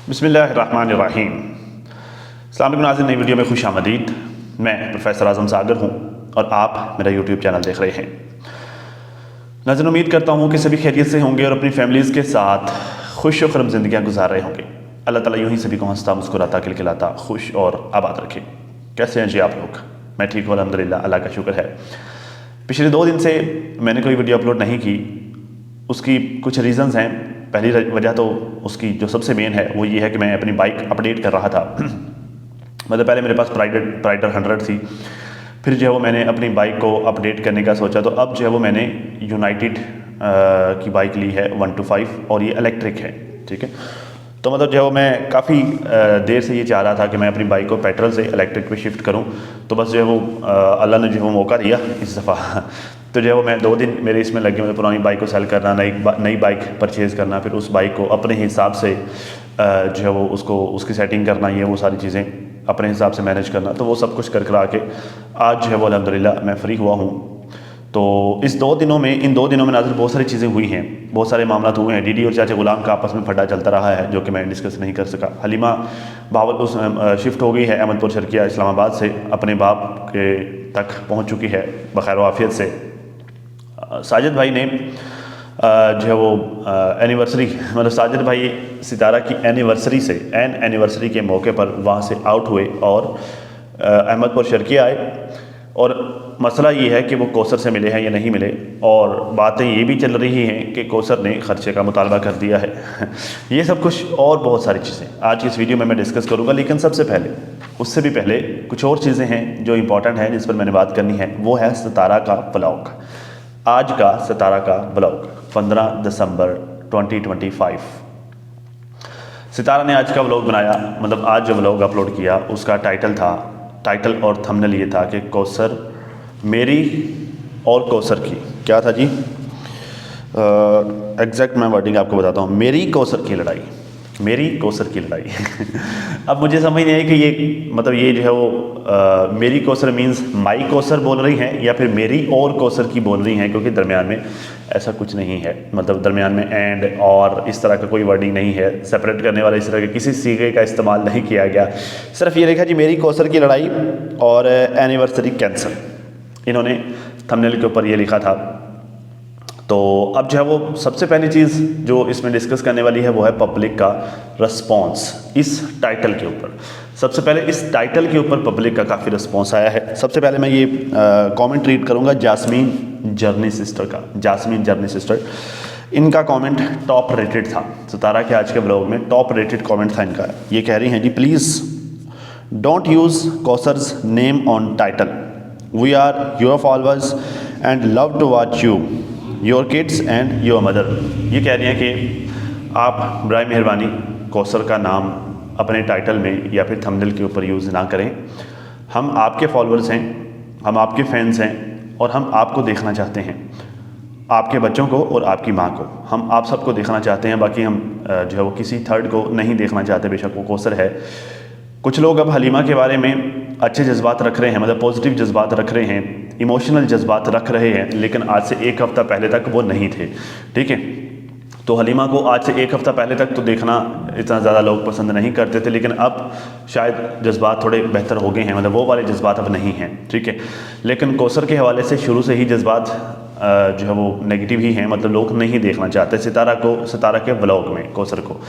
बिस्मिल्लाहिर्रहमानिर्रहीम। अस्सलाम वालेकुम नाज़रीन, नई वीडियो में खुश आमदीद। मैं प्रोफेसर आज़म सागर हूँ और आप मेरा यूट्यूब चैनल देख रहे हैं। नाज़रीन, उम्मीद करता हूँ कि सभी खैरियत से होंगे और अपनी फैमिलीज़ के साथ खुश और खुरम ज़िंदगियाँ गुजार रहे होंगे। अल्लाह ताला यूँ ही सभी को हंसता मुस्कुराता खिलखिलाता खुश और आबाद रखे। कैसे हैं जी आप लोग? मैं ठीक हूँ अल्हम्दुलिल्लाह, अल्लाह का शुक्र है। पिछले 2 दिन से मैंने कोई वीडियो अपलोड नहीं की। उसकी कुछ रीज़न्स हैं। पहली वजह तो उसकी जो सबसे मेन है वो ये है कि मैं अपनी बाइक अपडेट कर रहा था। मतलब पहले मेरे पास प्राइडर 100 थी, फिर जो है वो मैंने अपनी बाइक को अपडेट करने का सोचा, तो अब जो है वो मैंने यूनाइटेड की बाइक ली है 125 और ये इलेक्ट्रिक है। ठीक है, तो मतलब जो है वो मैं काफ़ी देर से ये चाह रहा था कि मैं अपनी बाइक को पेट्रोल से इलेक्ट्रिक पे शिफ्ट करूं, तो बस जो है वो अल्लाह ने जो है वो मौका दिया इस दफ़ा। तो जो है वो मैं 2 दिन मेरे इसमें लगे, मतलब पुरानी बाइक को सेल करना, नई बाइक परचेज़ करना, फिर उस बाइक को अपने हिसाब से जो है वो उसकी सेटिंग करना, ये वो सारी चीज़ें अपने हिसाब से मैनेज करना। तो वो सब कुछ कर करा के आज जो है वो अल्हम्दुलिल्लाह मैं फ्री हुआ हूँ। तो इन 2 दिनों में नाज़िर बहुत सारी चीज़ें हुई हैं, बहुत सारे मामला हुए हैं। डीडी और चाचा गुलाम का आपस में फड्डा चलता रहा है, जो कि मैं डिस्कस नहीं कर सका। हलीमा बावल शिफ्ट हो गई है अहमदपुर शर्किया इस्लामाबाद से, अपने बाप के तक पहुँच चुकी है बखैर आफियत से। साजिद भाई ने जो है वो एनिवर्सरी, मतलब साजिद भाई सितारा की एनिवर्सरी के मौके पर वहाँ से आउट हुए और अहमदपुर शर्किया आए। और मसला ये है कि वो कौसर से मिले हैं या नहीं मिले, और बातें ये भी चल रही हैं कि कौसर ने खर्चे का मुतालबा कर दिया है। ये सब कुछ और बहुत सारी चीज़ें आज की इस वीडियो में मैं डिस्कस करूँगा। लेकिन उससे भी पहले कुछ और चीज़ें हैं जो इम्पॉर्टेंट हैं, जिस पर मैंने बात करनी है। वो है सितारा का ब्लॉग। आज का सितारा का ब्लॉग 15 दिसंबर 2025। सितारा ने आज का व्लॉग बनाया, मतलब आज जो व्लॉग अपलोड किया उसका टाइटल और थंबनेल ये था कि कौसर मेरी और कौसर की, क्या था जी, एग्जैक्ट मैं वर्डिंग आपको बताता हूँ, मेरी कौसर की लड़ाई। अब मुझे समझ नहीं आई कि ये मतलब ये जो है वो मेरी कौसर मीन्स माई कौसर बोल रही हैं या फिर मेरी और कौसर की बोल रही हैं, क्योंकि दरमियान में ऐसा कुछ नहीं है। मतलब दरमियान में एंड और इस तरह का कोई वर्डिंग नहीं है, सेपरेट करने वाला इस तरह के किसी सीगे का इस्तेमाल नहीं किया गया। सिर्फ ये लिखा जी मेरी कौसर की लड़ाई और एनिवर्सरी कैंसल, इन्होंने थंबनेल के ऊपर ये लिखा था। तो अब जो है वो सबसे पहली चीज़ जो इसमें डिस्कस करने वाली है वो है पब्लिक का रिस्पॉन्स इस टाइटल के ऊपर। सबसे पहले इस टाइटल के ऊपर पब्लिक का काफ़ी रिस्पॉन्स आया है। सबसे पहले मैं ये कमेंट रीड करूँगा जास्मीन जर्नी सिस्टर, इनका कमेंट टॉप रेटेड था। सितारा के आज के ब्लॉग में टॉप रेटेड कमेंट था इनका। ये कह रही हैं जी, please don't use Kausar's name on title, we are your followers and love to watch you, your kids and your mother. ये कह रही हैं कि आप बराए मेहरबानी कौसर का नाम अपने टाइटल में या फिर थंबनेल के ऊपर यूज़ ना करें। हम आपके फॉलोअर्स हैं, हम आपके फैंस हैं और हम आपको देखना चाहते हैं, आपके बच्चों को और आपकी माँ को, हम आप सबको देखना चाहते हैं। बाकी हम जो है वो किसी थर्ड को नहीं देखना चाहते, बेशक वो कौसर है। कुछ लोग अब हलीमा के बारे में अच्छे जज्बात रख रहे हैं, मतलब पॉजिटिव जज्बात रख रहे हैं, इमोशनल जज्बात रख रहे हैं, लेकिन आज से 1 हफ़्ता पहले तक वो नहीं थे। ठीक है, तो हलीमा को आज से 1 हफ़्ता पहले तक तो देखना इतना ज़्यादा लोग पसंद नहीं करते थे, लेकिन अब शायद जज्बात थोड़े बेहतर हो गए हैं, मतलब वो वाले जज्बात अब नहीं हैं। ठीक है, लेकिन कौसर के हवाले से शुरू से ही जज्बात जो है वो नेगेटिव ही हैं, मतलब लोग नहीं देखना चाहते सितारा के व्लॉग में। कौसर को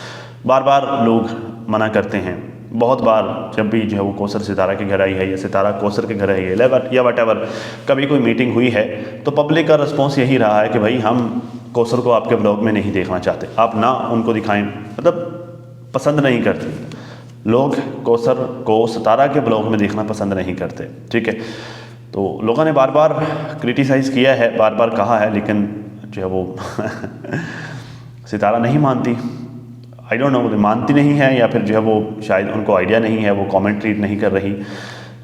बार बार लोग मना करते हैं, बहुत बार जब भी जो है वो कौसर सितारा के घर आई है या सितारा कौसर के घर आई है या वटेवर कभी कोई मीटिंग हुई है, तो पब्लिक का रिस्पॉन्स यही रहा है कि भाई हम कौसर को आपके ब्लॉग में नहीं देखना चाहते, आप ना उनको दिखाएं, मतलब पसंद नहीं करते लोग कौसर को सितारा के ब्लॉग में देखना पसंद नहीं करते। ठीक है, तो लोगों ने बार बार क्रिटिसाइज़ किया है, बार बार कहा है, लेकिन जो है वो सितारा नहीं मानती। आई डोंट नो, मानती नहीं है या फिर जो है वो शायद उनको आइडिया नहीं है, वो कमेंट रीड नहीं कर रही।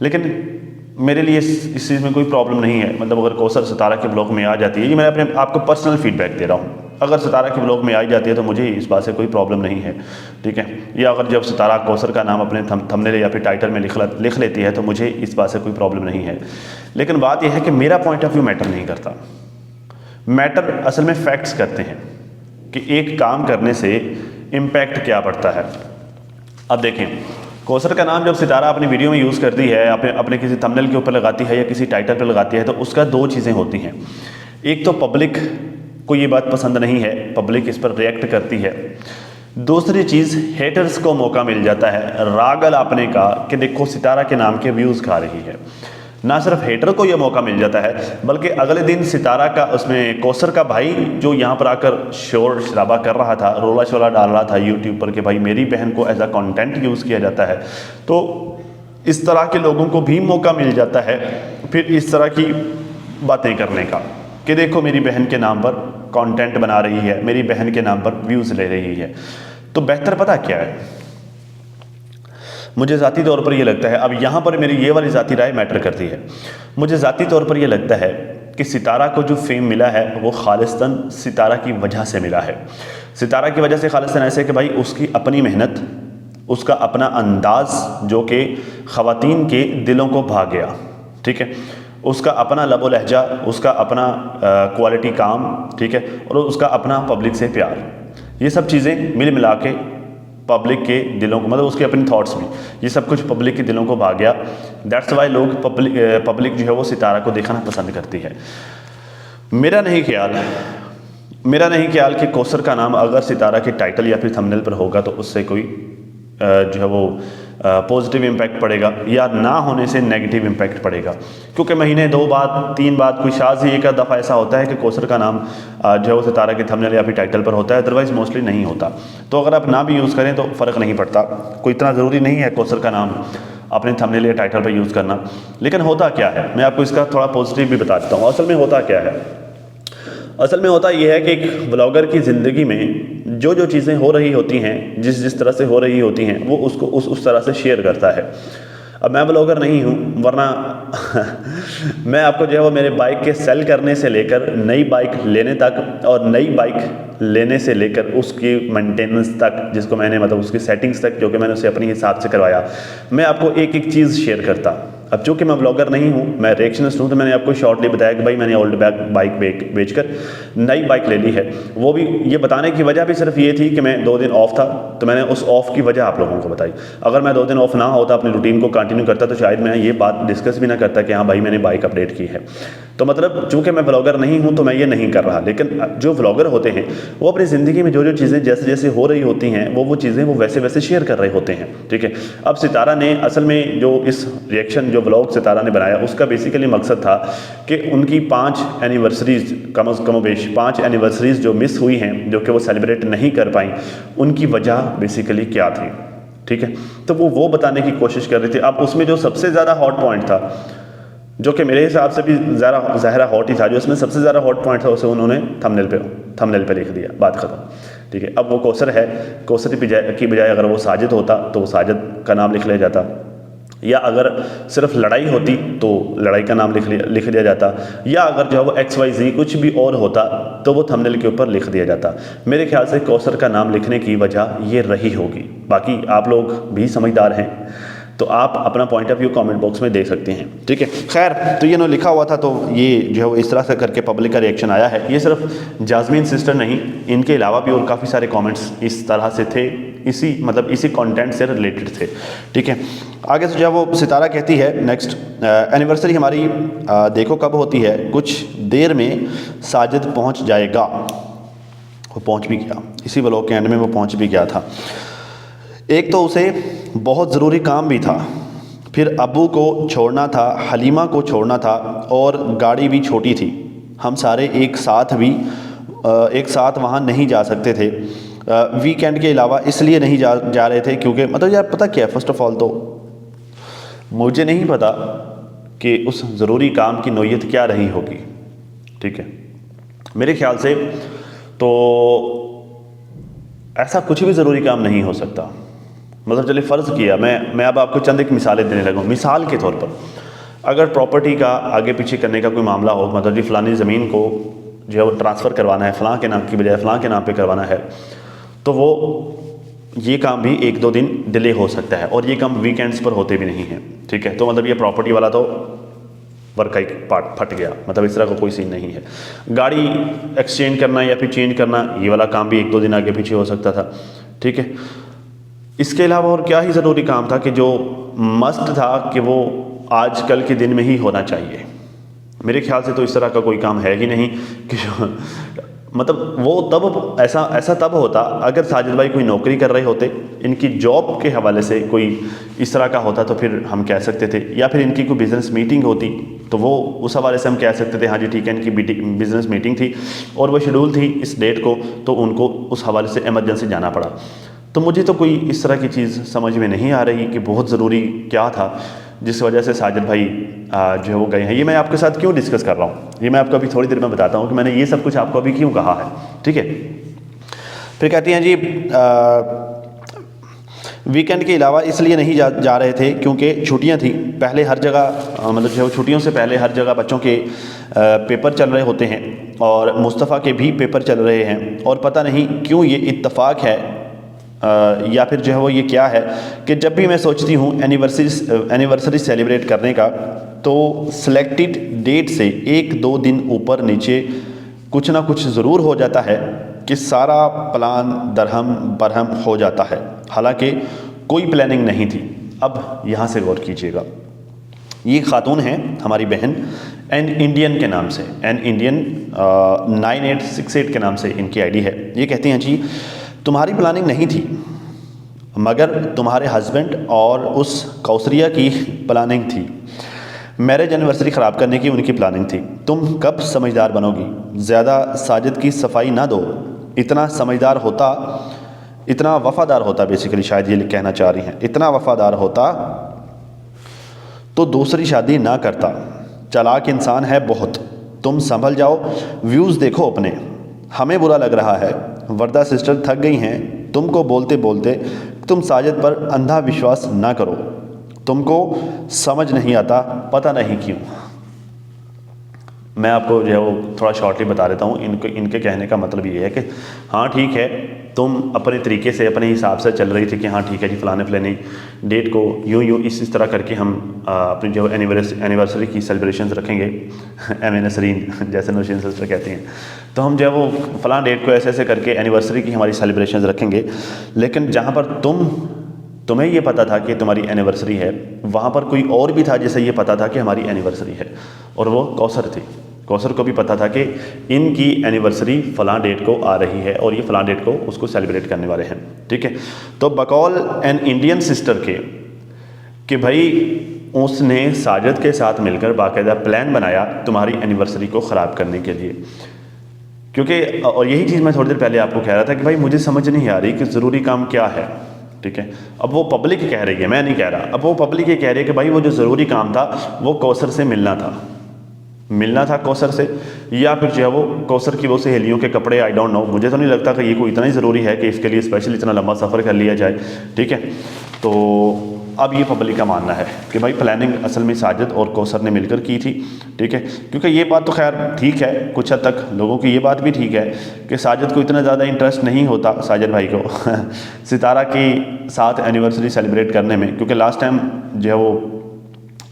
लेकिन मेरे लिए इस चीज़ में कोई प्रॉब्लम नहीं है। मतलब अगर कौसर सितारा के ब्लॉग में आ जाती है, ये मैं अपने आपको पर्सनल फीडबैक दे रहा हूँ, अगर सितारा के ब्लॉग में आ जाती है तो मुझे इस बात से कोई प्रॉब्लम नहीं है। ठीक है, या अगर जब सितारा कौसर का नाम अपने थंबनेल या फिर टाइटल में लिख लेती है तो मुझे इस बात से कोई प्रॉब्लम नहीं है। लेकिन बात यह है कि मेरा पॉइंट ऑफ व्यू मैटर नहीं करता। मैटर असल में फैक्ट्स करते हैं कि एक काम करने से इम्पैक्ट क्या पड़ता है। अब देखें, कौसर का नाम जब सितारा अपनी वीडियो में यूज़ करती है, अपने किसी थंबनेल के ऊपर लगाती है या किसी टाइटल पर लगाती है, तो उसका दो चीज़ें होती हैं। एक तो पब्लिक को ये बात पसंद नहीं है, पब्लिक इस पर रिएक्ट करती है। दूसरी चीज़, हेटर्स को मौका मिल जाता है राग अलापने का कि देखो सितारा के नाम के व्यूज़ खा रही है। ना सिर्फ हेटर को यह मौका मिल जाता है, बल्कि अगले दिन सितारा का, उसमें कौसर का भाई जो यहाँ पर आकर शोर शराबा कर रहा था, रोला शोला डाल रहा था यूट्यूब पर कि भाई मेरी बहन को एज अ कंटेंट यूज़ किया जाता है, तो इस तरह के लोगों को भी मौका मिल जाता है फिर इस तरह की बातें करने का कि देखो मेरी बहन के नाम पर कंटेंट बना रही है, मेरी बहन के नाम पर व्यूज़ ले रही है। तो बेहतर पता क्या है, मुझे ज़ाती तौर पर यह लगता है, अब यहाँ पर मेरी ये वाली ज़ाती राय मैटर करती है, मुझे ज़ाती तौर पर यह लगता है कि सितारा को जो फेम मिला है वो खालिस्तन सितारा की वजह से मिला है। सितारा की वजह से खालिस्तन ऐसे कि भाई उसकी अपनी मेहनत, उसका अपना अंदाज़ जो कि ख़वातीन के दिलों को भा गया, ठीक है, उसका अपना लबो लहजा, उसका अपना क्वालिटी काम, ठीक है, और उसका अपना पब्लिक से प्यार, ये सब चीज़ें मिल मिला के पब्लिक के दिलों को, मतलब उसके अपने थॉट्स भी, ये सब कुछ पब्लिक के दिलों को भा गया। दैट्स वाई लोग पब्लिक जो है वो सितारा को देखना पसंद करती है। मेरा नहीं ख्याल कि कौसर का नाम अगर सितारा के टाइटल या फिर थंबनेल पर होगा तो उससे कोई जो है वो पॉजिटिव इम्पैक्ट पड़ेगा या ना होने से नेगेटिव इम्पैक्ट पड़ेगा, क्योंकि महीने 2 बाद 3 बाद कोई शाज़ ही एक दफ़ा ऐसा होता है कि कौसर का नाम जो है वो सितारा के थंबनेल या फिर टाइटल पर होता है, अदरवाइज़ मोस्टली नहीं होता। तो अगर आप ना भी यूज़ करें तो फ़र्क नहीं पड़ता, कोई इतना ज़रूरी नहीं है कौसर का नाम अपने थंबनेल या टाइटल पर यूज़ करना। लेकिन होता क्या है, मैं आपको इसका थोड़ा पॉजिटिव भी बता देता हूँ। असल में होता क्या है, असल में होता यह है कि एक ब्लॉगर की ज़िंदगी में जो जो चीज़ें हो रही होती हैं, जिस तरह से हो रही होती हैं, वो उसको उस तरह से शेयर करता है। अब मैं ब्लॉगर नहीं हूँ, वरना मैं आपको जो है वो मेरे बाइक के सेल करने से लेकर नई बाइक लेने तक और नई बाइक लेने से लेकर उसकी मेंटेनेंस तक, जिसको मैंने मतलब उसकी सेटिंग्स तक जो कि मैंने उसे अपने हिसाब से करवाया, मैं आपको एक एक चीज़ शेयर करता। अब चूँकि मैं ब्लॉगर नहीं हूँ, मैं रिएक्शनिस्ट हूँ, तो मैंने आपको शॉर्टली बताया कि भाई मैंने ओल्ड बाइक बेचकर नई बाइक ले ली है। वो भी ये बताने की वजह भी सिर्फ ये थी कि मैं 2 दिन ऑफ था, तो मैंने उस ऑफ की वजह आप लोगों को बताई। अगर मैं 2 दिन ऑफ ना होता, अपनी रूटीन को कंटिन्यू करता, तो शायद मैं ये बात डिस्कस भी ना करता कि हाँ भाई मैंने बाइक अपडेट की है। तो मतलब चूँकि मैं ब्लॉगर नहीं हूँ तो मैं ये नहीं कर रहा, लेकिन जो ब्लॉगर होते हैं वो अपनी ज़िंदगी में जो जो चीज़ें जैसे जैसे हो रही होती हैं वो चीज़ें वो वैसे वैसे शेयर कर रहे होते हैं, ठीक है। अब सितारा ने असल में जो इस रिएक्शन जो ब्लॉग सितारा ने बनाया, उसका बेसिकली मकसद था कि उनकी 5 एनिवर्सरीज़ कमोबेश 5 एनिवर्सरीज़ जो मिस हुई हैं, जो कि वो सेलिब्रेट नहीं कर पाई, उनकी वजह बेसिकली क्या थी, ठीक है। तो वो बताने की कोशिश कर रहे थे। अब उसमें जो सबसे ज़्यादा हॉट पॉइंट था, जो कि मेरे हिसाब से भी ज़ाहिर हॉट ही था, जो इसमें सबसे ज़्यादा हॉट पॉइंट था उसे उन्होंने थंबनेल पे लिख दिया, बात ख़त्म, ठीक है। अब वो कौसर है, कौसर की बजाय अगर वो साजिद होता तो वो साजिद का नाम लिख लिया जाता, या अगर सिर्फ लड़ाई होती तो लड़ाई का नाम लिख दिया जाता, या अगर जो है वो XYZ कुछ भी और होता तो वो थंबनेल के ऊपर लिख दिया जाता। मेरे ख्याल से कौसर का नाम लिखने की वजह ये रही होगी। बाकी आप लोग भी समझदार हैं, तो आप अपना point of view comment box में दे सकते हैं, ठीक है। खैर, तो ये लिखा हुआ था, तो ये जो है वो इस तरह से करके पब्लिक का रिएक्शन आया है। ये सिर्फ जास्मीन सिस्टर नहीं, इनके अलावा भी और काफ़ी सारे कमेंट्स इस तरह से थे, इसी कंटेंट से रिलेटेड थे, ठीक है। आगे से जो है वो सितारा कहती है नेक्स्ट, एनिवर्सरी हमारी देखो कब होती है, कुछ देर में साजिद पहुँच जाएगा। वो पहुँच भी गया, इसी व्लॉग के एंड में वो पहुँच भी गया था। एक तो उसे बहुत ज़रूरी काम भी था, फिर अब्बू को छोड़ना था, हलीमा को छोड़ना था, और गाड़ी भी छोटी थी। हम सारे एक साथ वहाँ नहीं जा सकते थे, वीकेंड के अलावा इसलिए नहीं जा रहे थे क्योंकि मतलब यार पता क्या है, फ़र्स्ट ऑफ ऑल तो मुझे नहीं पता कि उस ज़रूरी काम की नोयत क्या रही होगी, ठीक है। मेरे ख्याल से तो ऐसा कुछ भी ज़रूरी काम नहीं हो सकता। मतलब चलिए फ़र्ज़ किया, मैं अब आपको चंद एक मिसालें देने लगा हूँ। मिसाल के तौर पर अगर प्रॉपर्टी का आगे पीछे करने का कोई मामला हो, मतलब जी फ़लानी ज़मीन को जो है वो ट्रांसफ़र करवाना है, फ़लाँ के नाम की बजाय फ़लाँ के नाम पे करवाना है, तो वो ये काम भी 1-2 दिन डिले हो सकता है, और ये काम वीकेंड्स पर होते भी नहीं हैं, ठीक है। तो मतलब ये प्रॉपर्टी वाला तो वर्क का एक पार्ट फट गया, मतलब इस तरह का कोई सीन नहीं है। गाड़ी एक्सचेंज करना या फिर चेंज करना, ये वाला काम भी 1-2 दिन आगे पीछे हो सकता था, ठीक है। इसके अलावा और क्या ही ज़रूरी काम था कि जो मस्ट था कि वो आजकल के दिन में ही होना चाहिए। मेरे ख्याल से तो इस तरह का कोई काम है ही नहीं कि जो मतलब वो तब ऐसा तब होता अगर साजिद भाई कोई नौकरी कर रहे होते, इनकी जॉब के हवाले से कोई इस तरह का होता तो फिर हम कह सकते थे, या फिर इनकी कोई बिज़नेस मीटिंग होती तो वो उस हवाले से हम कह सकते थे हाँ जी ठीक है इनकी बिज़नेस मीटिंग थी और वो शेड्यूल थी इस डेट को, तो उनको उस हवाले से इमरजेंसी जाना पड़ा। तो मुझे तो कोई इस तरह की चीज़ समझ में नहीं आ रही कि बहुत ज़रूरी क्या था जिस वजह से साजिद भाई जो है वो गए हैं। ये मैं आपके साथ क्यों डिस्कस कर रहा हूँ, ये मैं आपको अभी थोड़ी देर में बताता हूँ कि मैंने ये सब कुछ आपको अभी क्यों कहा है, ठीक है। फिर कहती हैं जी वीकेंड के अलावा इसलिए नहीं जा रहे थे क्योंकि छुट्टियां थी। पहले हर जगह मतलब जो छुट्टियों से पहले हर जगह बच्चों के पेपर चल रहे होते हैं और मुस्तफ़ा के भी पेपर चल रहे हैं, और पता नहीं क्यों ये इत्तेफाक है या फिर जो है वो ये क्या है कि जब भी मैं सोचती हूँ एनिवर्सरी सेलिब्रेट करने का तो सिलेक्टेड डेट से 1-2 दिन ऊपर नीचे कुछ ना कुछ ज़रूर हो जाता है कि सारा प्लान दरहम बरहम हो जाता है, हालांकि कोई प्लानिंग नहीं थी। अब यहाँ से गौर कीजिएगा, ये खातून हैं हमारी बहन एन इंडियन के नाम से, एन इंडियन 9868 के नाम से इनकी आईडी है। ये कहती हैं जी तुम्हारी प्लानिंग नहीं थी मगर तुम्हारे हस्बैंड और उस कौसरिया की प्लानिंग थी। मैरिज एनिवर्सरी ख़राब करने की उनकी प्लानिंग थी। तुम कब समझदार बनोगी? ज़्यादा साजिद की सफाई ना दो। इतना समझदार होता, इतना वफ़ादार होता, बेसिकली शायद ये कहना चाह रही हैं, इतना वफ़ादार होता तो दूसरी शादी ना करता। चालाक इंसान है बहुत, तुम संभल जाओ। व्यूज़ देखो अपने, हमें बुरा लग रहा है। वर्दा सिस्टर थक गई हैं तुमको बोलते बोलते। तुम साजिद पर अंधा विश्वास ना करो, तुमको समझ नहीं आता, पता नहीं क्यों। मैं आपको जो है वो थोड़ा शॉर्टली बता देता हूँ। इनके कहने का मतलब ये है कि हाँ ठीक है तुम अपने तरीके से अपने हिसाब से चल रही थी कि हाँ ठीक है जी फलाने डेट को यूँ इस तरह करके हम अपनी जो एनिवर्सरी की सेलिब्रेशंस रखेंगे एम नसरीन जैसे नौशीन सिस्टर कहती हैं, तो हम जो है वो फ़लाँ डेट को ऐसे करके एनिवर्सरी की हमारी सेलिब्रेशंस रखेंगे। लेकिन जहाँ पर तुम्हें ये पता था कि तुम्हारी एनिवर्सरी है, वहाँ पर कोई और भी था जिसे ये पता था कि हमारी एनिवर्सरी है, और वो कौसर थी। कौसर को भी पता था कि इनकी एनिवर्सरी फ़लाँ डेट को आ रही है और ये फ़लाँ डेट को उसको सेलिब्रेट करने वाले हैं, ठीक है। तो बकौल एन इंडियन सिस्टर के कि भाई उसने साजिद के साथ मिलकर बाकायदा प्लान बनाया तुम्हारी एनिवर्सरी को ख़राब करने के लिए। क्योंकि और यही चीज़ मैं थोड़ी देर पहले आपको कह रहा था कि भाई मुझे समझ नहीं आ रही कि ज़रूरी काम क्या है, ठीक है। अब वो पब्लिक कह रही है, मैं नहीं कह रहा। अब वो पब्लिक ये कह रही है कि भाई वो जो ज़रूरी काम था वो कौसर से मिलना था कौसर से, या फिर जो है वो कौसर की वो सहेलियों के कपड़े, आई डोंट नो। मुझे तो नहीं लगता कि ये कोई इतना ही ज़रूरी है कि इसके लिए स्पेशल इतना लंबा सफ़र कर लिया जाए, ठीक है। तो अब ये पब्लिक का मानना है कि भाई प्लानिंग असल में साजिद और कौसर ने मिलकर की थी, ठीक है। क्योंकि ये बात तो खैर ठीक है, कुछ हद तक लोगों की ये बात भी ठीक है कि साजिद को इतना ज़्यादा इंटरेस्ट नहीं होता, साजिद भाई को सितारा की साथ एनिवर्सरी सेलिब्रेट करने में, क्योंकि लास्ट टाइम जो है वो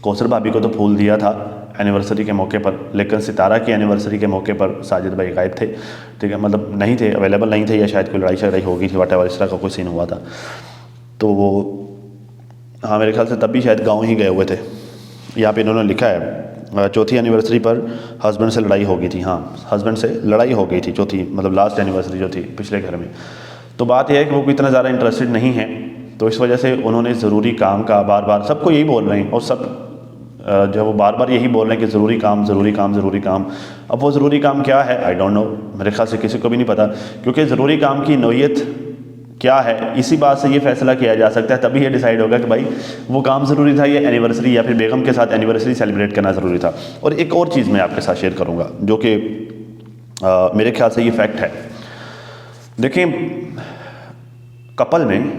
कौसर भाभी को तो फूल दिया था एनिवर्सरी के मौके पर, लेकिन सितारा की एनिवर्सरी के मौके पर साजिद भाई गायब थे, ठीक है। मतलब नहीं थे, अवेलेबल नहीं थे, या शायद कोई लड़ाई शड़ाई हो गई थी, वट एवर इस तरह का कोई सीन हुआ था। तो वो हाँ मेरे ख्याल से तब भी शायद गाँव ही गए हुए थे। यहाँ पे इन्होंने लिखा है चौथी एनिवर्सरी पर हस्बैंड से लड़ाई हो गई थी। हाँ हस्बैंड से लड़ाई हो गई थी चौथी, मतलब लास्ट एनिवर्सरी जो थी पिछले घर में। तो बात यह है कि वो इतना ज़्यादा इंटरेस्टेड नहीं है, तो इस वजह से उन्होंने ज़रूरी काम का बार बार सबको यही बोल रहे हैं, और सब जो वो बार बार यही बोल रहे हैं कि ज़रूरी काम ज़रूरी काम ज़रूरी काम। अब वो ज़रूरी काम क्या है आई डोंट नो, मेरे ख्याल से किसी को भी नहीं पता, क्योंकि ज़रूरी काम की नौयत क्या है इसी बात से ये फैसला किया जा सकता है। तभी ये डिसाइड होगा कि भाई वो काम ज़रूरी था, ये एनिवर्सरी या फिर बेगम के साथ एनिवर्सरी सेलिब्रेट करना ज़रूरी था। और एक और चीज़ मैं आपके साथ शेयर करूँगा जो कि मेरे ख्याल से ये फैक्ट है। देखें कपल में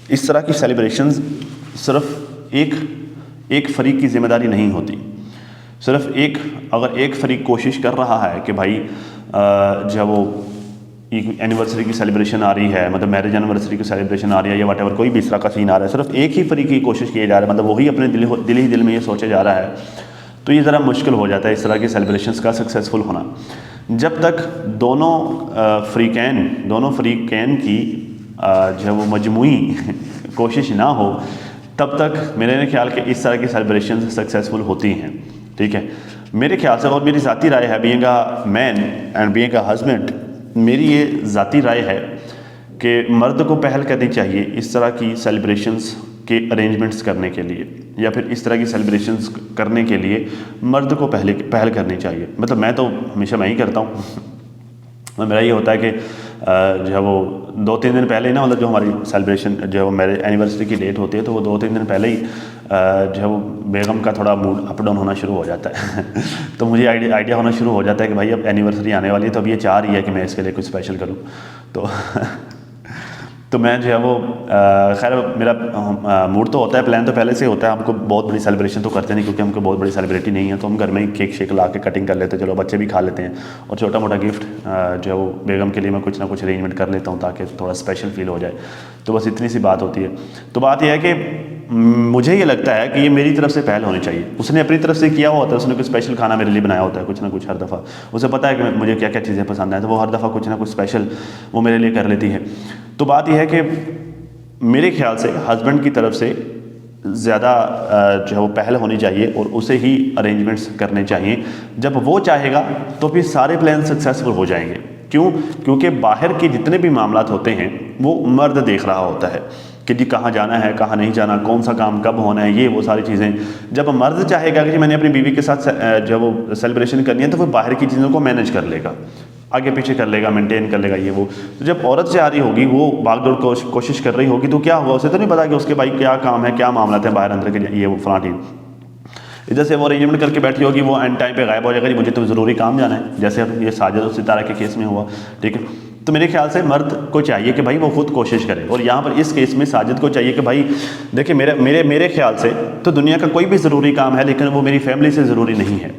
इस तरह की सेलिब्रेशंस सिर्फ एक फ़रीक की ज़िम्मेदारी नहीं होती। सिर्फ अगर एक फ़रीक कोशिश कर रहा है कि भाई जब वो एनिवर्सरी की सेलिब्रेशन आ रही है, मतलब मैरिज एनिवर्सरी की सेलिब्रेशन आ रही है, या वट एवर कोई भी इस तरह का सीन आ रहा है, सिर्फ एक ही फ़रीक की कोशिश किए जा रहा है, मतलब वही अपने दिल में ये सोचे जा रहा है, तो ये ज़रा मुश्किल हो जाता है इस तरह की सेलिब्रेशंस का सक्सेसफुल होना। जब तक दोनों फ़रीक़ैन की जो वो मजमूई कोशिश ना हो तब तक मेरे ख्याल के इस तरह की सेलिब्रेशन सक्सेसफुल होती हैं। ठीक है, मेरे ख्याल से, और मेरी ज़ाती राय है, being a man and being a husband, मेरी ये ज़ाती राय है कि मर्द को पहल करनी चाहिए इस तरह की सेलिब्रेशंस के अरेंजमेंट्स करने के लिए, या फिर इस तरह की सेलिब्रेशंस करने के लिए मर्द को पहल करनी चाहिए। मतलब मैं तो हमेशा मैं ही करता हूँ। मेरा ये होता है कि जो है वो 2-3 दिन पहले ही ना, मतलब जो हमारी सेलिब्रेशन जो है वो मेरे एनिवर्सरी की डेट होती है, तो वो 2-3 दिन पहले ही जो है वो बेगम का थोड़ा मूड अप डाउन होना शुरू हो जाता है तो मुझे आइडिया होना शुरू हो जाता है कि भाई अब एनिवर्सरी आने वाली है, तो अब ये चाह रही है कि मैं इसके लिए कुछ स्पेशल करूँ। तो मैं जो है वो खैर मेरा मूड तो होता है, प्लान तो पहले से होता है। हमको बहुत बड़ी सेलिब्रेशन तो करते नहीं, क्योंकि हमको बहुत बड़ी सेलिब्रिटी नहीं है, तो हम घर में ही केक शेक ला के कटिंग कर लेते हैं, चलो बच्चे भी खा लेते हैं, और छोटा मोटा गिफ्ट जो है वो बेगम के लिए मैं कुछ ना कुछ अरेंजमेंट कर लेता हूँ ताकि थोड़ा स्पेशल फील हो जाए। तो बस इतनी सी बात होती है। तो बात यह है कि मुझे ये लगता है कि ये मेरी तरफ से पहल होनी चाहिए। उसने अपनी तरफ से किया हुआ होता है, उसने कुछ स्पेशल खाना मेरे लिए बनाया होता है, कुछ ना कुछ हर दफ़ा उसे पता है कि मुझे क्या क्या चीज़ें पसंद है, तो वो हर दफ़ा कुछ ना कुछ स्पेशल वो मेरे लिए कर लेती है। तो बात यह है कि मेरे ख्याल से हस्बैंड की तरफ से ज़्यादा जो है वो पहल होनी चाहिए और उसे ही अरेंजमेंट्स करने चाहिए। जब वो चाहेगा तो फिर सारे प्लान सक्सेसफुल हो जाएंगे। क्यों? क्योंकि बाहर के जितने भी मामलात होते हैं वो मर्द देख रहा होता है कि जी कहाँ जाना है, कहाँ नहीं जाना, कौन सा काम कब होना है, ये वो सारी चीज़ें। जब मर्द चाहेगा कि मैंने अपनी बीवी के साथ जो वो सेलिब्रेशन करनी है, तो वो बाहर की चीज़ों को मैनेज कर लेगा, आगे पीछे कर लेगा, मेंटेन कर लेगा ये वो। तो जब औरत चाह रही होगी, वो भागदौड़ कोशिश कर रही होगी, तो क्या होगा, उसे तो नहीं पता कि उसके भाई क्या काम है, क्या मामला है बाहर अंदर के, ये वो फलां चीज़। इधर से वो अरेंजमेंट करके बैठी होगी, वो एंड टाइम पे गायब हो जाएगा, जी मुझे तो ज़रूरी काम जाना है, जैसे अब ये साजिद और सितारा के केस में हुआ। ठीक है, तो मेरे ख्याल से मर्द को चाहिए कि भाई वो खुद कोशिश करे, और यहाँ पर इस केस में साजिद को चाहिए कि भाई देखिए मेरे ख्याल से तो दुनिया का कोई भी ज़रूरी काम है, लेकिन वो मेरी फैमिली से ज़रूरी नहीं है।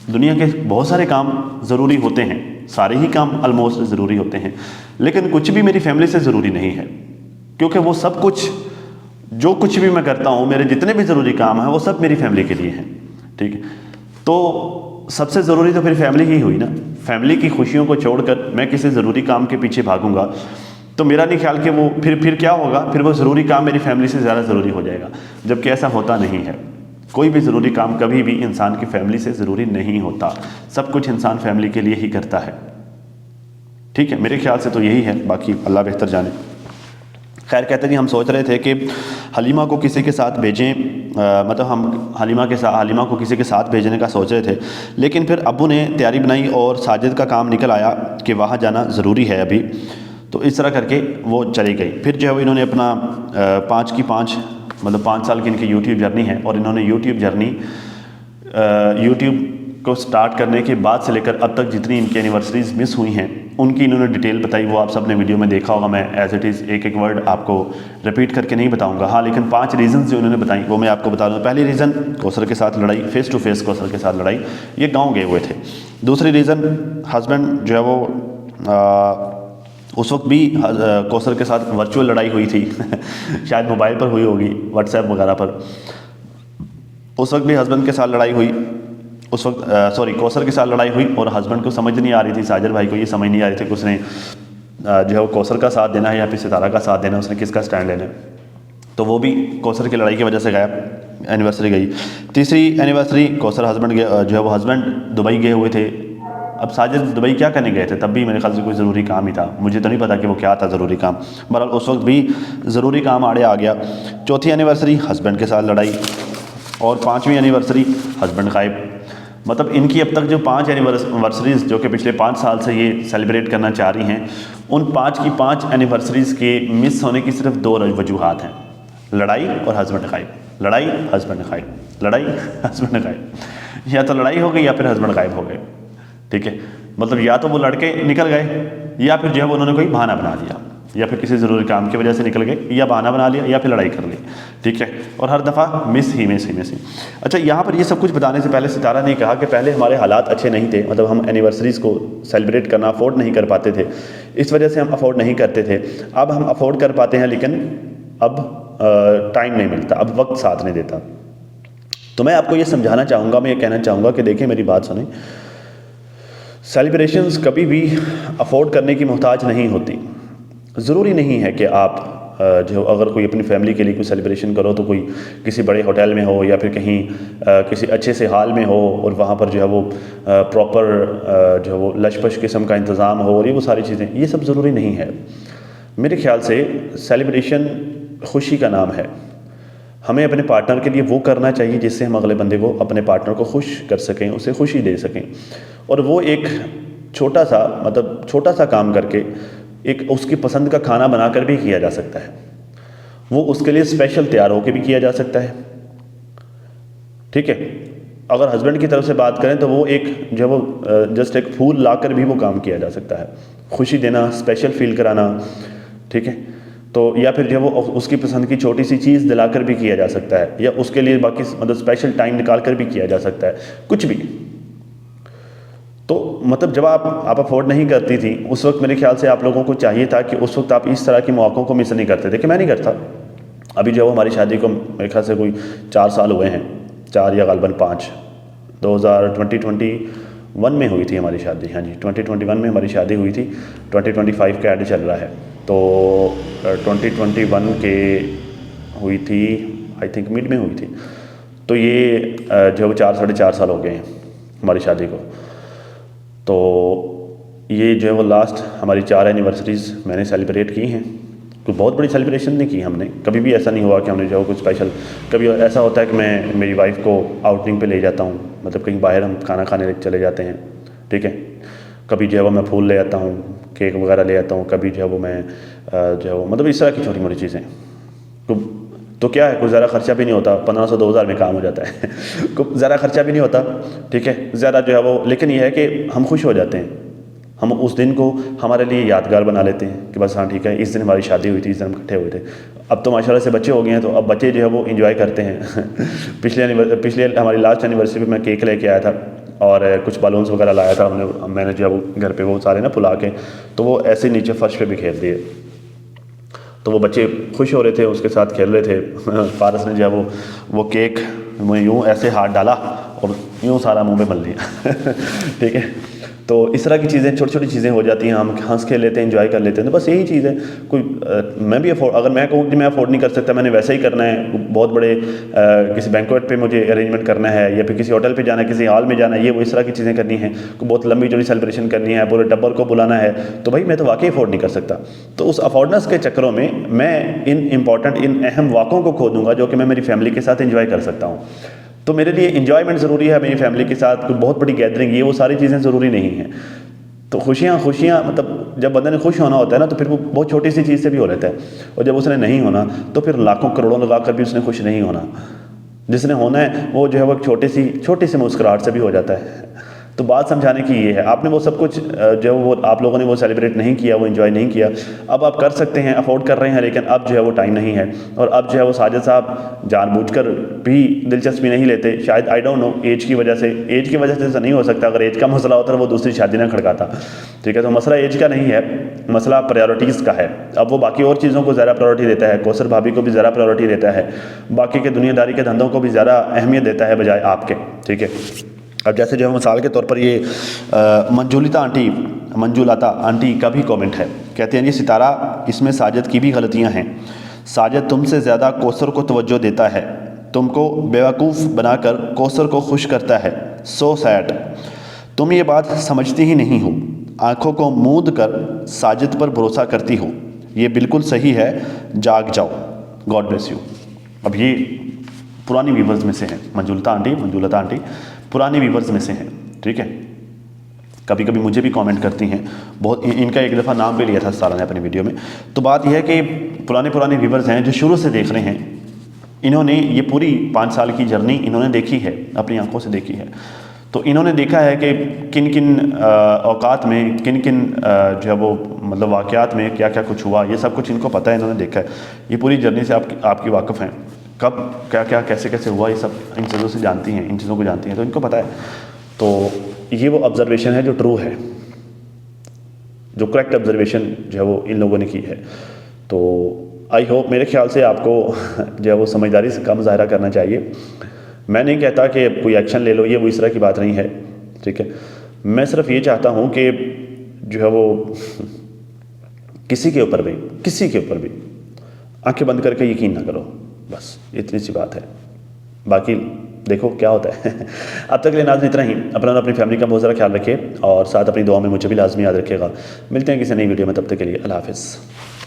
दुनिया के बहुत सारे काम ज़रूरी होते हैं, सारे ही काम ऑलमोस्ट ज़रूरी होते हैं, लेकिन कुछ भी मेरी फैमिली से ज़रूरी नहीं है, क्योंकि वो सब कुछ जो कुछ भी मैं करता हूँ, मेरे जितने भी ज़रूरी काम हैं वो सब मेरी फैमिली के लिए हैं। ठीक है, तो सबसे ज़रूरी तो फिर फैमिली ही हुई ना। फैमिली की खुशियों को छोड़कर मैं किसी ज़रूरी काम के पीछे भागूंगा तो मेरा नहीं ख्याल कि वो फिर क्या होगा, फिर वो ज़रूरी काम मेरी फैमिली से ज़्यादा ज़रूरी हो जाएगा, जबकि ऐसा होता नहीं है। कोई भी ज़रूरी काम कभी भी इंसान की फैमिली से ज़रूरी नहीं होता, सब कुछ इंसान फैमिली के लिए ही करता है। ठीक है, मेरे ख्याल से तो यही है, बाकी अल्लाह बेहतर जाने। खैर, कहते हैं हम सोच रहे थे कि हलीमा को किसी के साथ भेजें, मतलब हम हलीमा को किसी के साथ भेजने का सोच रहे थे, लेकिन फिर अब्बू ने तैयारी बनाई और साजिद का काम निकल आया कि वहाँ जाना ज़रूरी है अभी, तो इस तरह करके वो चली गई। फिर जो है इन्होंने अपना 5 की 5 मतलब 5 साल की इनकी यूट्यूब जर्नी है, और इन्होंने यूट्यूब जर्नी यूट्यूब को स्टार्ट करने के बाद से लेकर अब तक जितनी इनकी एनिवर्सरीज मिस हुई हैं उनकी इन्होंने डिटेल बताई। वो आप सब ने वीडियो में देखा होगा, मैं एज इट इज़ एक एक वर्ड आपको रिपीट करके नहीं बताऊंगा। हाँ, लेकिन 5 रीज़न जो इन्होंने बताई वो मैं आपको बता दूँ। पहली रीज़न, कौसर के साथ लड़ाई, फेस टू फेस कौसर के साथ लड़ाई, ये गाँव गए हुए थे। दूसरी रीज़न, हस्बैंड जो है वो उस वक्त भी कौसर के साथ वर्चुअल लड़ाई हुई थी शायद मोबाइल पर हुई होगी, व्हाट्सएप वगैरह पर। उस वक्त भी हस्बैंड के साथ लड़ाई हुई, उस वक्त कौसर के साथ लड़ाई हुई, और हस्बैंड को समझ नहीं आ रही थी, साजिद भाई को ये समझ नहीं आ रही थी कि उसने जो है वो कौसर का साथ देना है या फिर सितारा का साथ देना है, उसने किसका स्टैंड लेना है। तो वो भी कौसर की लड़ाई की वजह से गायब, एनिवर्सरी गई। तीसरी एनिवर्सरी, कौसर हस्बैंड जो है वो हस्बैंड दुबई गए हुए थे। अब साजिद दुबई क्या करने गए थे, तब भी मेरे ख्याल से कोई ज़रूरी काम ही था, मुझे तो नहीं पता कि वो क्या था ज़रूरी काम, बहरहाल उस वक्त भी ज़रूरी काम आड़े आ गया। चौथी एनिवर्सरी, हस्बैंड के साथ लड़ाई, और 5वीं एनिवर्सरी, हस्बैंड गायब। मतलब इनकी अब तक जो 5 एनिवर्सरीज़ जो कि पिछले 5 साल से ये सेलिब्रेट करना चाह रही हैं, उन 5 की 5 एनिवर्सरीज़ के मिस होने की सिर्फ 2 वजूहात हैं, लड़ाई और हस्बैंड गायब। लड़ाई, हस्बैंड गायब, लड़ाई, हस्बैंड गायब। या तो लड़ाई हो गई या फिर हस्बैंड गायब हो गए। ठीक है, मतलब या तो वो लड़के निकल गए, या फिर जो है वो उन्होंने कोई बहाना बना दिया, या फिर किसी ज़रूरी काम की वजह से निकल गए, या बहाना बना लिया, या फिर लड़ाई कर ली। ठीक है, और हर दफ़ा मिस ही। अच्छा, यहाँ पर ये सब कुछ बताने से पहले सितारा ने कहा कि पहले हमारे हालात अच्छे नहीं थे, मतलब हम एनिवर्सरीज़ को सेलिब्रेट करना अफोर्ड नहीं कर पाते थे, इस वजह से हम अफोर्ड नहीं करते थे। अब हम अफोर्ड कर पाते हैं, लेकिन अब टाइम नहीं मिलता, अब वक्त साथ नहीं देता। तो मैं आपको ये समझाना चाहूँगा, मैं ये कहना चाहूँगा कि देखिए मेरी बात सुने, सेलिब्रेशंस कभी भी अफोर्ड करने की मोहताज नहीं होती। ज़रूरी नहीं है कि आप जो अगर कोई अपनी फैमिली के लिए कोई सेलिब्रेशन करो तो कोई किसी बड़े होटल में हो या फिर कहीं किसी अच्छे से हाल में हो और वहाँ पर जो है वो प्रॉपर जो है वो लशपश किस्म का इंतज़ाम हो और ये वो सारी चीज़ें, ये सब ज़रूरी नहीं है। मेरे ख्याल से सेलिब्रेशन खुशी का नाम है। हमें अपने पार्टनर के लिए वो करना चाहिए जिससे हम अगले बंदे को, अपने पार्टनर को खुश कर सकें, उसे खुशी दे सकें। और वो एक छोटा सा मतलब छोटा सा काम करके एक उसकी पसंद का खाना बनाकर भी किया जा सकता है। वो उसके लिए स्पेशल तैयार होकर भी किया जा सकता है। ठीक है, अगर हस्बैंड की तरफ से बात करें तो वो एक जो वो जस्ट एक फूल लाकर भी वो काम किया जा सकता है, खुशी देना, स्पेशल फील कराना। ठीक है, तो या फिर जो वो उसकी पसंद की छोटी सी चीज़ दिलाकर भी किया जा सकता है, या उसके लिए बाकी मतलब स्पेशल टाइम निकाल कर भी किया जा सकता है, कुछ भी। तो मतलब जब आप अफोर्ड नहीं करती थी उस वक्त मेरे ख्याल से आप लोगों को चाहिए था कि उस वक्त आप इस तरह के मौक़ों को मिस नहीं करते थे। कि मैं नहीं करता। अभी जो हमारी शादी को मेरे ख्याल से कोई 4 साल हुए हैं, 4 या ग़ालिबन 5, 2021 में हुई थी हमारी शादी। हाँ जी, 2021 में हमारी शादी हुई थी, 2025 का एड चल रहा है। तो 2021 के हुई थी, आई थिंक मिड में हुई थी। तो ये जो 4 साढ़े 4 साल हो गए हैं हमारी शादी को। तो ये जो है वो लास्ट हमारी 4 एनिवर्सरीज़ मैंने सेलिब्रेट की हैं। कोई बहुत बड़ी सेलिब्रेशन नहीं की हमने, कभी भी ऐसा नहीं हुआ कि हमने जो कुछ स्पेशल। कभी ऐसा होता है कि मैं मेरी वाइफ को आउटिंग पे ले जाता हूँ, मतलब कहीं बाहर हम खाना खाने चले जाते हैं। ठीक है, कभी जो है वो मैं फूल ले आता हूँ, केक वगैरह ले आता हूँ, कभी जो है वो मैं जो है वो मतलब इस तरह की छोटी मोटी चीज़ें। तो क्या है, कुछ ज़्यादा खर्चा भी नहीं होता, 1500-2000 में काम हो जाता है। कुछ ज़्यादा खर्चा भी नहीं होता। ठीक है, ज़्यादा जो है वो, लेकिन ये है कि हम खुश हो जाते हैं। हम उस दिन को हमारे लिए यादगार बना लेते हैं कि बस हाँ ठीक है, इस दिन हमारी शादी हुई थी, इस दिन हम इकट्ठे हुए थे। अब तो माशाल्लाह से बच्चे हो गए हैं, तो अब बच्चे जो है वो एंजॉय करते हैं। पिछले हमारी लास्ट एनिवर्सरी पे मैं केक लेके आया था और कुछ बलून्स वगैरह लाया था मैंने जो है वो घर पे वो सारे ना फुला के, तो वो ऐसे नीचे फर्श पे बिखेर दिए। तो वो बच्चे खुश हो रहे थे, उसके साथ खेल रहे थे। फारस ने जो है वो केक में यूँ ऐसे हाथ डाला और यूँ सारा मुंह में मल लिया। ठीक है, तो इस तरह की चीज़ें, छोटी छोटी चीज़ें हो जाती हैं, हम हंस खेल लेते हैं, एंजॉय कर लेते हैं। तो बस यही चीज़ है। कोई मैं भी अगर मैं कहूँ कि मैं अफोर्ड नहीं कर सकता, मैंने वैसा ही करना है, बहुत बड़े किसी बैंक्वेट पे मुझे अरेंजमेंट करना है या फिर किसी होटल पे जाना है, किसी हॉल में जाना है, ये वो इस तरह की चीज़ें करनी है, कोई बहुत लंबी चौड़ी सेलिब्रेशन करनी है, पूरे टब्बर को बुलाना है, तो भाई मैं तो वाकई अफोर्ड नहीं कर सकता। तो उस अफोर्डनेस के चक्करों में मैं इन अहम वाक़ों को खो दूँगा जो कि मैं मेरी फैमिली के साथ एंजॉय कर सकता हूँ। तो मेरे लिए एंजॉयमेंट ज़रूरी है, मेरी फैमिली के साथ कोई बहुत बड़ी गैदरिंग, ये वो सारी चीज़ें ज़रूरी नहीं हैं। तो खुशियाँ मतलब जब बंदे ने खुश होना होता है ना, तो फिर वो बहुत छोटी सी चीज़ से भी हो रहता है। और जब उसने नहीं होना तो फिर लाखों करोड़ों लगा कर भी उसने खुश नहीं होना। जिसने होना है वो जो है वो छोटी सी मुस्कुराहट से भी हो जाता है। तो बात समझाने की ये है, आपने वो सब कुछ जो वो आप लोगों ने वो सेलिब्रेट नहीं किया, वो एंजॉय नहीं किया। अब आप कर सकते हैं, अफोर्ड कर रहे हैं, लेकिन अब जो है वो टाइम नहीं है। और अब जो है वो साजिद साहब जानबूझकर भी दिलचस्पी नहीं लेते, शायद आई डोंट नो एज की वजह से ऐसा नहीं हो सकता। अगर एज का मसला होता तो वो दूसरी शादी ना खड़काता। ठीक है, तो मसला एज का नहीं है, मसला प्रायोरिटीज़ का है। अब वो बाकी और चीज़ों को ज़्यादा प्रायोरिटी देता है, कौसर भाभी को भी ज़्यादा प्रायोरिटी देता है, बाकी के दुनियादारी के धंधों को भी ज़्यादा अहमियत देता है बजाय आपके। ठीक है, अब जैसे जो है मिसाल के तौर पर ये मंजूलता आंटी का भी कमेंट है। कहते हैं जी सितारा, इसमें साजिद की भी गलतियां हैं। साजिद तुमसे ज़्यादा कौसर को तवज्जो देता है, तुमको बेवकूफ़ बनाकर कौसर को खुश करता है। सो सैड, तुम ये बात समझती ही नहीं हो, आंखों को मूंद कर साजिद पर भरोसा करती हो। ये बिल्कुल सही है, जाग जाओ, गॉड ब्लेस यू। अब ये पुरानी व्यूवर्स में से हैं, मंजूलता आंटी पुरानी व्यूवर्स में से हैं। ठीक है, कभी कभी मुझे भी कमेंट करती हैं, बहुत इनका एक दफ़ा नाम भी लिया था सारा ने अपनी वीडियो में। तो बात यह है कि पुराने व्यूवर्स हैं जो शुरू से देख रहे हैं, इन्होंने ये पूरी 5 साल की जर्नी इन्होंने देखी है, अपनी आंखों से देखी है। तो इन्होंने देखा है कि किन किन औकात में किन किन जो है वो मतलब वाक़यात में क्या क्या कुछ हुआ, ये सब कुछ इनको पता है, इन्होंने देखा है। ये पूरी जर्नी से आपकी वाकिफ़ हैं, कब क्या क्या कैसे कैसे हुआ, ये सब इन चीज़ों से जानती हैं, इन चीज़ों को जानती हैं, तो इनको पता है। तो ये वो ऑब्जर्वेशन है जो ट्रू है, जो करेक्ट ऑब्जर्वेशन जो है वो इन लोगों ने की है। तो आई होप, मेरे ख्याल से आपको जो है वो समझदारी से कम ज़ाहिरा करना चाहिए। मैं नहीं कहता कि कोई एक्शन ले लो, ये वो इस तरह की बात नहीं है। ठीक है, मैं सिर्फ ये चाहता हूँ कि जो है वो किसी के ऊपर भी आंखें बंद करके यकीन ना करो, बस इतनी सी बात है। बाकी देखो क्या होता है। अब तक के लिए नाज़रीन इतना ही। अपना और अपनी फैमिली का बहुत ज़्यादा ख्याल रखिए और साथ अपनी दुआ में मुझे भी लाजमी याद रखिएगा। मिलते हैं किसी नई वीडियो में, तब तक के लिए अल्लाह हाफ़िज़।